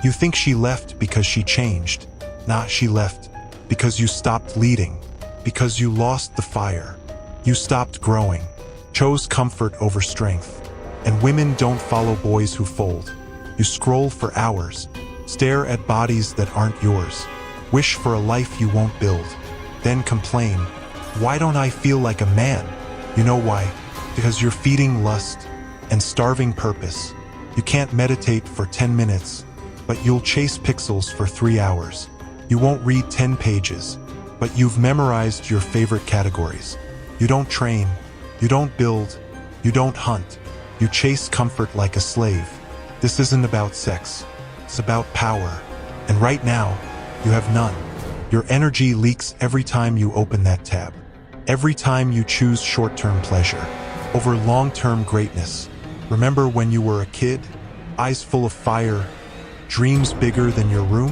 You think she left because she changed. Nah, she left because you stopped leading, because you lost the fire. You stopped growing, chose comfort over strength. And women don't follow boys who fold. You scroll for hours, stare at bodies that aren't yours, wish for a life you won't build, then complain, why don't I feel like a man? You know why? Because you're feeding lust and starving purpose. You can't meditate for 10 minutes, but you'll chase pixels for 3 hours. You won't read 10 pages, but you've memorized your favorite categories. You don't train, you don't build, you don't hunt. You chase comfort like a slave. This isn't about sex, it's about power. And right now, you have none. Your energy leaks every time you open that tab. Every time you choose short-term pleasure over long-term greatness. Remember when you were a kid? Eyes full of fire, dreams bigger than your room?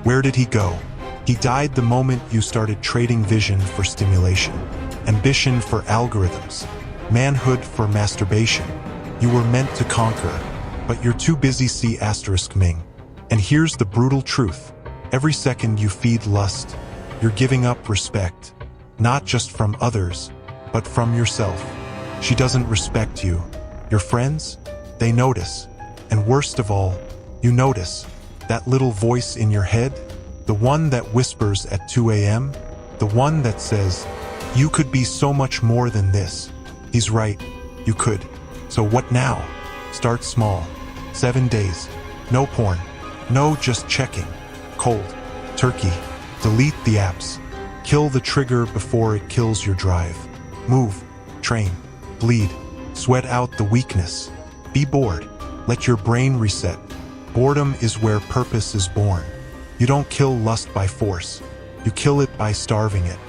Where did he go? He died the moment you started trading vision for stimulation, ambition for algorithms, manhood for masturbation. You were meant to conquer, but you're too busy see *Ming. And here's the brutal truth. Every second you feed lust, you're giving up respect, not just from others, but from yourself. She doesn't respect you. Your friends? They notice. And worst of all, you notice that little voice in your head, the one that whispers at 2 a.m., the one that says, you could be so much more than this. He's right, you could. So what now? Start small. 7 days. No porn. No just checking. Cold. Turkey. Delete the apps. Kill the trigger before it kills your drive. Move. Train. Bleed. Sweat out the weakness. Be bored. Let your brain reset. Boredom is where purpose is born. You don't kill lust by force. You kill it by starving it.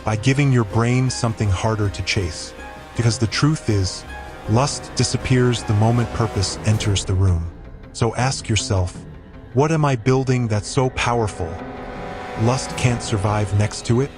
By giving your brain something harder to chase. Because the truth is, lust disappears the moment purpose enters the room. So ask yourself, what am I building that's so powerful? Lust can't survive next to it?